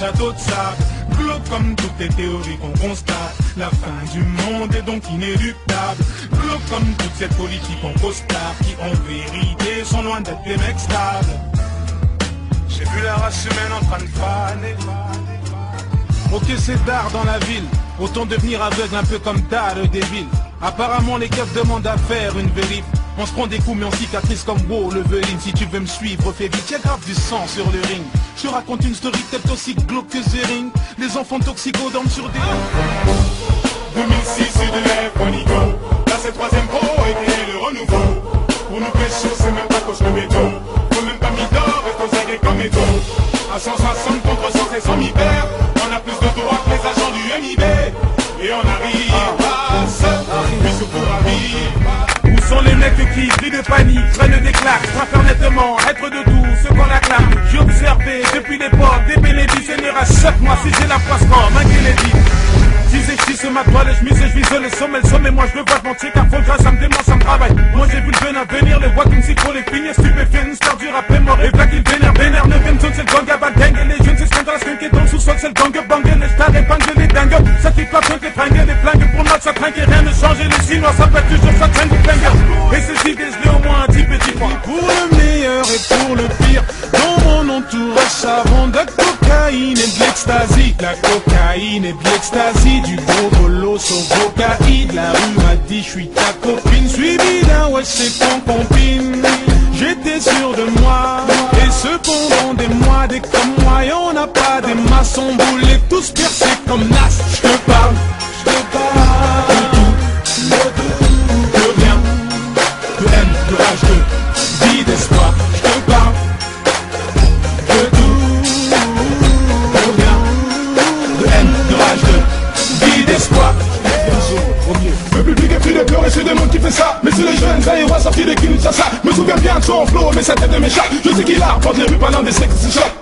château de sable. Glauque comme toutes les théories qu'on constate. La fin du monde est donc inéluctable. Glauque comme toute cette politique en costard, qui en vérité sont loin d'être des mecs stables. J'ai vu la race humaine en train de faner. Ok, c'est d'art dans la ville, autant devenir aveugle un peu comme Daredevil. Apparemment les keufs demandent à faire une vérif. On se prend des coups mais on cicatrise comme Wolverine. Si tu veux me suivre, fais vite, y'a grave du sang sur le ring. Je te raconte une story peut-être aussi glauque que Zering. Les enfants toxicos dorment sur des... 2006 sur de l'Ephonico. Là c'est troisième pro et créer le renouveau. Pour nous pécho c'est même pas coche le béton. Faut même pas mis d'or et faut zaguer comme métaux. À 160 contre 100 c'est 100 000 paires. On a plus de droits que les agents du MIB. Et on arrive à se puis surtout arrive. Où sont les mecs qui crient de panique, prennent des claques, préfèrent nettement être de doux, ce qu'on acclame. J'ai observé depuis l'époque des bénéfices seigneurs à chaque mois si j'ai la poisse comme un Kennedy. Si c'est ma toile et je mise et je vise le sommet, moi je le vois de mentir car faut le grâce, ça me démange, ça me travaille. Moi j'ai vu le venin venir, les voix comme si pour les finir stupéfiants, une star du rap est mort et black il vénère, 9ème zone c'est le gang à bang et les jeunes c'est ce qu'on dans la skunk et dans le sous-sol c'est le gang bang et les stars épinglent les dingues. Ça qui claque, les fringues, les flingues, pour notre ça trinque et rien ne change et les chinois ça pète toujours ça traîne du flingue. Et ces idées je l'ai au moins un petit fois. Pour le meilleur et pour le pire, dans mon entourage savon de cocaïne et de l'ecstasy. La cocaïne et de l'ecstasy, du gros bolo sur cocaïne. La rue m'a dit je suis ta copine, suivi d'un ouais c'est ton compine. J'étais sûr de moi, et cependant des mois, des comme moi, et on n'a pas des maçons boulés, tous percés comme Nas. Je te parle de tout, de rien, de haine, de rage, de vie, d'espoir. Je te parle de tout, de rien, de haine, de rage, de vie, d'espoir. Le public est pris de peur et c'est des mondes qui fait ça. Mais c'est les jeunes aérois sortis des Kinshasa. Me souviens bien de son flow, mais sa tête de mes chats. Je sais qu'il arpente les rues pendant des sexes se choquent.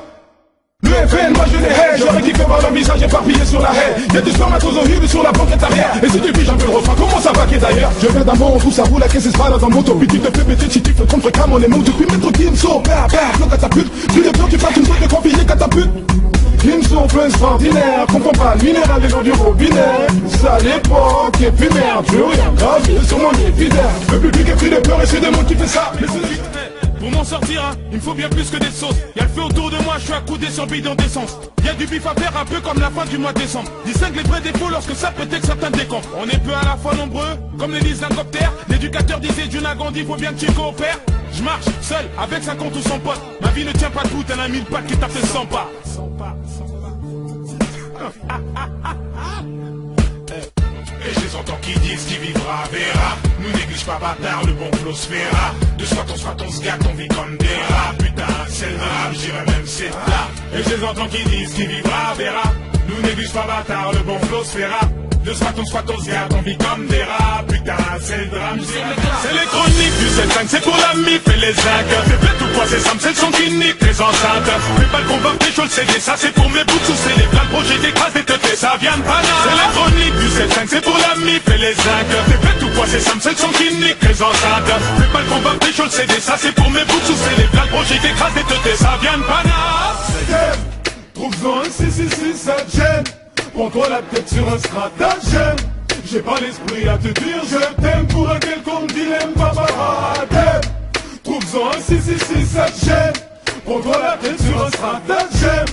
Le FN, moi je les hais, j'aurais kiffé voir leur visage éparpillé sur la haie. Y'a du spermatozoïdes sur la banquette arrière. Et si tu piges un peu le refrain, comment ça va qui d'ailleurs? Je viens d'un monde où ça roule, la caisse se balade en moto. Puis tu te fais péter si tu te trompes fréquemment les mots. Depuis métro Kimso, le catapulte. Plus de temps tu passes une fois de confier catapulte. Kimso, peu extraordinaire, comprends pas le minéral et l'eau du robinet. Ça l'époque éphémère, plus rien grave sur mon épiderme. Le public est pris de peur et c'est des mots qui fait ça. Mais pour m'en sortir, hein, il me faut bien plus que des sauces. Y'a le feu autour de moi, je suis accoudé sur bidon d'essence. Y'a du bif à faire un peu comme la fin du mois de décembre. Distingue les vrais défauts lorsque ça peut être certains décomptes. On est peu à la fois nombreux, comme les listes d'un coptère. L'éducateur disait Dieu n'a grandi, faut bien que tu coopères. Je marche seul, avec sa compte ou son pote. Ma vie ne tient pas debout, elle a 1000 pattes qui tape ses 100 pas. Et je les entends qui disent qui vivra verra. Nous néglige pas bâtard, le bon flow se verra. De soit on se gâte, on vit comme des rats. Putain, c'est le drame, j'irais même c'est là. Et je les entends qui disent qui vivra verra. Nous néglige pas bâtard, le bon flow se verra. De soit on se gâte, on vit comme des rats. Putain, c'est le drame, c'est les chroniques du 7-5, c'est pour la MIF et les zincs. C'est fait tout quoi, c'est Sam, c'est le son qui nique les enceintes. Fais pas le combat, pécho le CD, ça c'est pour mes bouts sous c'est les plans, le projet d'écrase des teutés, ça vient de Pana. C'est la chronique du 7-5, c'est pour la MIF et les zincs. C'est fait tout quoi, c'est Sam, c'est le son qui nique les enceintes. Fais pas le combat, pécho le CD, ça c'est pour mes bouts sous c'est les plans, le projet d'écrase des teutés, ça vient de Pana. Trouve-en un 666, ça te gêne. Prends-toi la tête sur un stratagème. J'ai pas l'esprit à te dire je t'aime pour un quelconque dilemme paparazzi. Trouve-en un 666, ça te gêne. Prends-toi la tête sur un stratagème.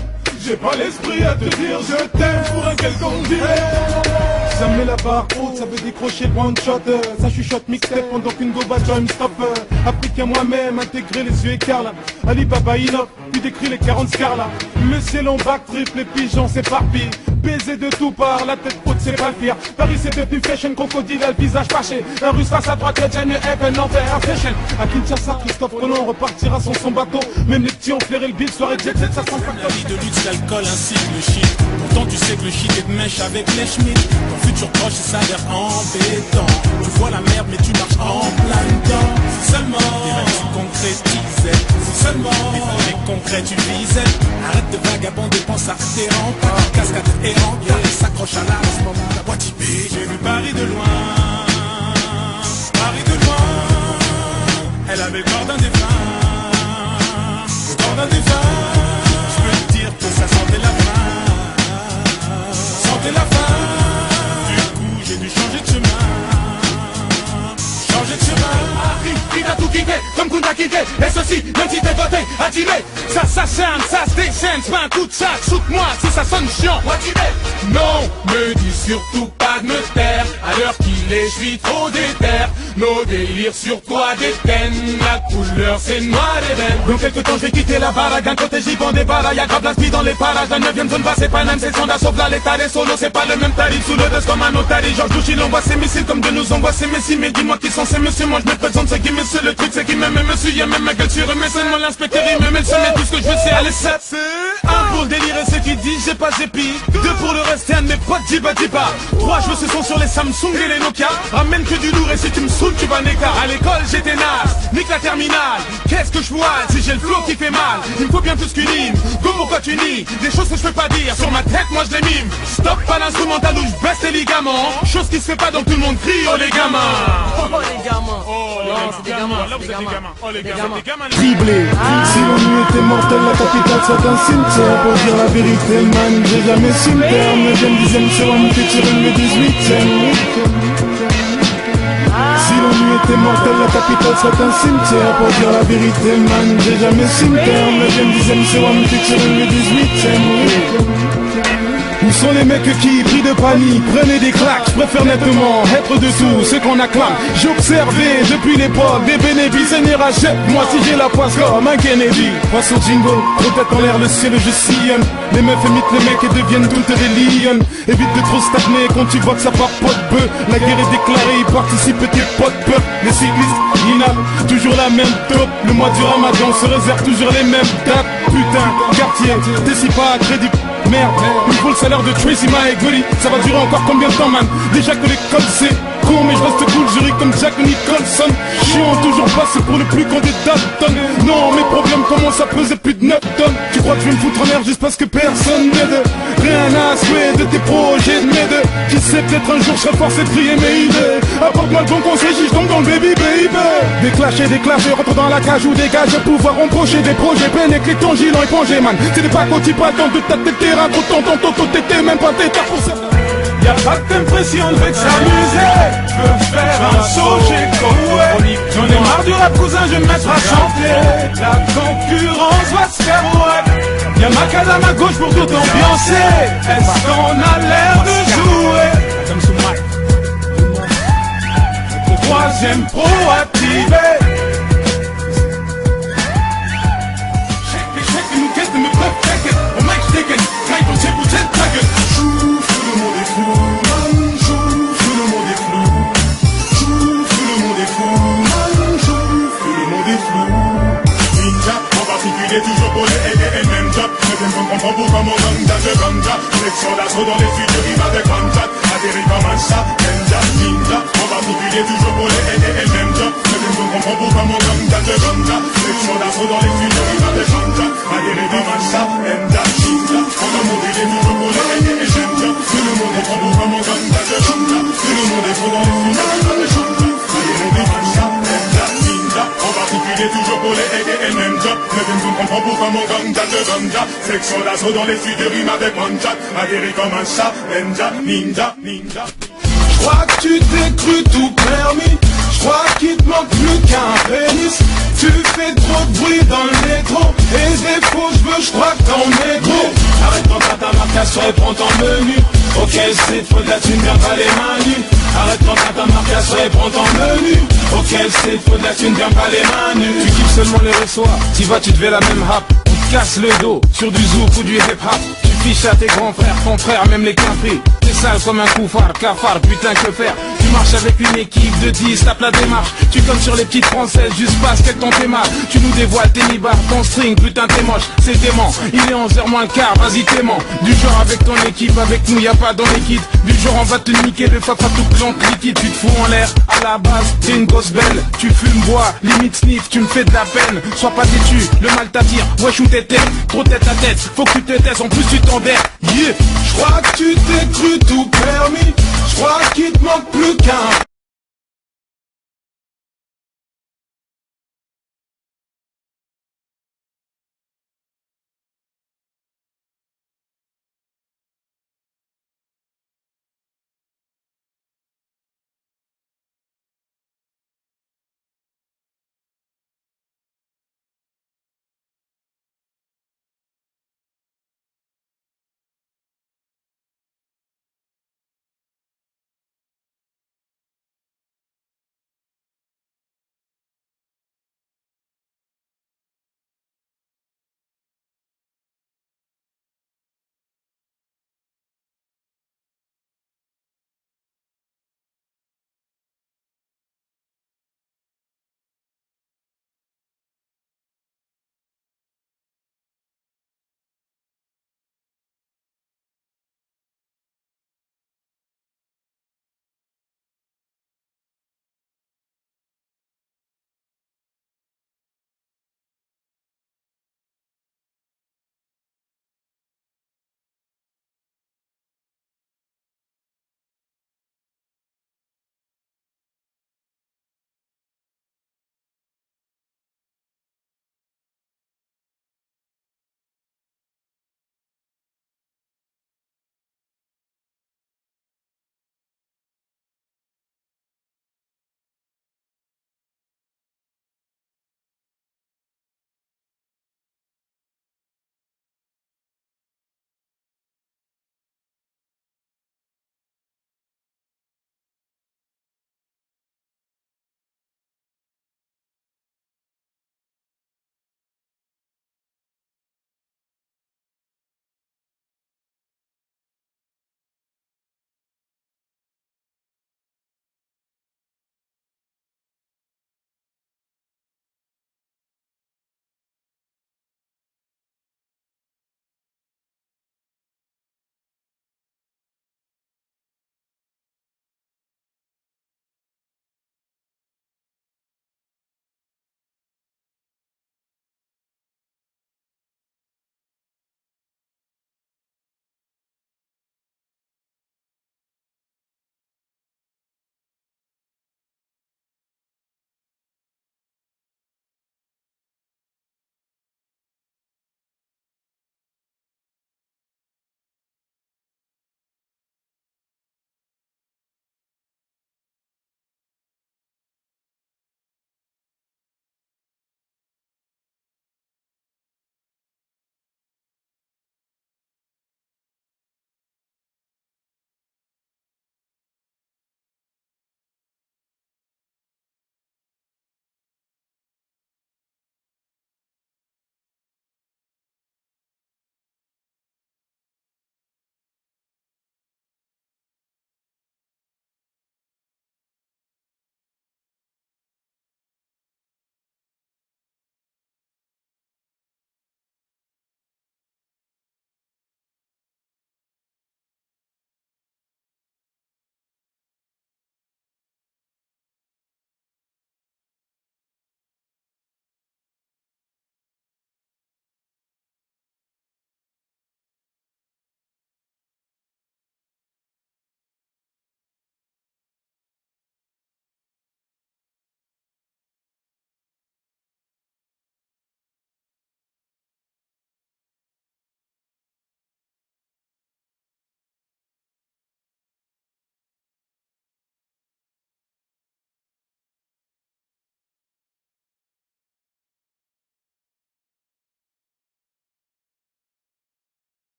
J'ai pas l'esprit à te dire je t'aime pour un quelconque dilemme. Ça met la barre haute, ça veut décrocher le one shot. Ça chuchote mixtape pendant qu'une goba time stop. Appris qu'à moi-même, intégrer les yeux écarts. Alibaba innove, puis décrit les 40 scars là. Monsieur Lombac, triple les pigeons s'éparpillent. Baiser de tout part, la tête haute c'est pas le pire. Paris c'est devenu fashion, crocodile a le visage fâché. Un russe face à droite, le Jenny F, enfer fashion. À Kinshasa, Christophe Colomb repartira sans son bateau. Même les petits ont flairé le beat, soirée jet set, ça sent pas. La vie de luxe, l'alcool ainsi que le shit. Pourtant tu sais que le shit est de mèche avec les schmitts. Ton futur proche ça a l'air embêtant. Tu vois la merde mais tu marches en plein dedans. Si seulement les rêves se concrétisaient. Si seulement les fallait concrétisaient. Arrête de vagabonder, pense à tes remparts. Cascade errante, elle s'accroche à la ce moment la boîte IP. J'ai vu Paris de loin. Paris de loin. Elle avait le corps d'un défunt. Le corps d'un défunt. Je peux te dire que ça sentait la fin. respecté. Et ceci, même si t'es voté à dîner. Ça s'acharne, ça se déchaîne, c'est pas un coup de sac. Shoot-moi si ça sonne chiant. Non, me dis surtout pas de me taire. À l'heure qu'il est, je suis trop déter. Nos délires sur toi détiennent. La couleur c'est noir et belle. Dans quelques temps je vais quitter la baraque. D'un côté j'y vends des barres. Y'a grave la speed dans les parages. La 9ème zone va c'est pas la même session d'assaut. Là l'état des solos c'est pas le même tarif. Sous le dust comme un otarie. Georges Bush il envoie ses missiles comme de nous envoie ses missiles. Mais dis-moi qui sont ces messieurs. Moi je me présente c'est qui monsieur. Le truc c'est qui m'aime monsieur. Y'a même ma gueule sur eux. Mais seulement l'inspecteur il me met le seul. Mais tout ce que je veux c'est aller 7. Un pour le délire et ceux qui disent j'ai pas j'ai pis. 2 pour le reste et un de mes potes Jiba Jiba. 3 je veux ce son sur les Samsung et les Nokia. Ramène que du lourd et si tu me saoules tu vas n'écart. À l'école j'étais naze, nique la terminale. Qu'est-ce que je vois si j'ai le flow qui fait mal. Il me faut bien plus qu'une hymne. Go pourquoi tu nies des choses que je peux pas dire. Sur ma tête moi je les mime. Stop pas l'instrumental où je baisse les ligaments. Chose qui se fait pas donc tout le monde crie oh les gamins. Oh les gamins. Non c'est des gamins. Là vous êtes des gamins. Oh les gamins. Triplé, si l'ennui était mortel, la capitale c'est un cimetière. Pour dire la vérité man, j'ai jamais su me taire. 9ème, 10ème, c'est moi mon featuring le 18ème. Si l'ennui était mortel, la capitale serait un cimetière. Pour dire la vérité man, j'ai jamais su me taire. 9ème, 10ème, c'est moi mon featuring le 18ème. Où sont les mecs qui, pris de panique, prenaient des claques? Je préfère nettement être dessous ceux qu'on acclame. J'ai observé depuis l'époque des bénéfices. Seigneur achète-moi si j'ai la poisse comme un Kennedy. Face au jingle, peut-être en l'air le ciel je sillonne. Les meufs imitent les mecs et deviennent toutes des lions. Évite de trop stagner quand tu vois que ça part pas de peu. La guerre est déclarée, y participent tes potes peur. Les cyclistes, inaptes, toujours la même top. Le mois du ramadan se réserve toujours les mêmes dates. Putain, quartier, t'es si pas crédible. Merde, il faut le salaire de Tracy McGrady. Ça va durer encore combien de temps man? Déjà que l'école c'est con mais je reste cool, je ris comme Jack Nicholson. Chiant, toujours passe pour le plus con des Dalton. Non, mes problèmes commencent à peser plus de 9 tonnes. Tu crois que je vais me foutre en l'air juste parce que personne m'aide? Rien à souhaiter de tes projets de m'aide. Qui sait, peut-être un jour je serai forcé de trier mes idées. Apporte-moi le bon conseil, je tombe dans le baby baby. Des clashés, rentre dans la cage ou dégage. Pouvoir empocher des projets, peine écrit ton gilet épongé man. C'est des pas quand pas le temps de tâter le terrain. Trop ton t'étais même pas t'étais pour ça. Y'a pas d'impression de s'amuser. Je veux faire un saut chez Koweït. J'en ai marre du rap cousin, je vais me mettre à chanter. La concurrence va se faire ouais. Y'a ma case à ma gauche pour tout ambiancer. Est-ce qu'on a l'air de jouer? Troisième pro activé. Toujours pour les aider et même job. Mais je ne comprends pourquoi mon ganja de ganja. Section d'assaut dans les studios, il va des grands atterri comme un chat, ninja. En particulier toujours pour les aider et même job. Mais je ne comprends pourquoi mon ganja de ganja. Section d'assaut dans les studios, il va des grands atterri comme un chat, ninja. En particulier toujours pour les aider et même job. Tout le monde comprend pourquoi mon ganja de ganja. Tout le monde est faux dans les studios, il va des grands atterri comme un chat, ninja. En particulier toujours pour les aider et même job. Mais je ne comprends pourquoi mon ganja de ganja. Section d'assaut dans les studios, rime avec mancha. Atterri comme un chat, ninja. J'crois que tu t'es cru tout permis. J'crois qu'il te manque plus qu'un pénis. Tu fais trop de bruit dans le métro. Et des faux cheveux, j'crois que t'en es gros. Arrête quand t'as ta marcation et prends ton menu. Ok c'est faut de la thune, viens pas les mains nues. Arrête quand t'as ta marcation et prends ton menu. Ok c'est faut de la thune, viens pas les mains nues. Tu kiffes seulement les ressoirs, t'y vas tu te fais la même rap. On te casse le dos sur du zouk ou du hip hop. Tu fiches à tes grands frères, ton frère, même les quinfris. T'es sale comme un couffard, cafard, putain que faire. Tu marches avec une équipe de 10, tape la démarche. Tu comptes sur les petites françaises, juste parce qu'elles t'ont fait mal. Tu nous dévoiles tes nibards, ton string, putain t'es moche, c'est dément. Il est 11h moins le quart, vas-y t'aimant. Du genre avec ton équipe, avec nous y'a pas dans les kits. Du genre on va te niquer de fois tout plante liquide. Tu te fous en l'air, à la base t'es une gosse belle. Tu fumes, bois, limite sniff, tu me fais de la peine. Sois pas têtu, le mal t'attire, wesh où t'es tête. Trop tête à tête, faut que tu te taises, en plus tu t'enderres. Yeah. J'crois que tu t'es cru tout permis. J'crois qu'il te manque plus qu'un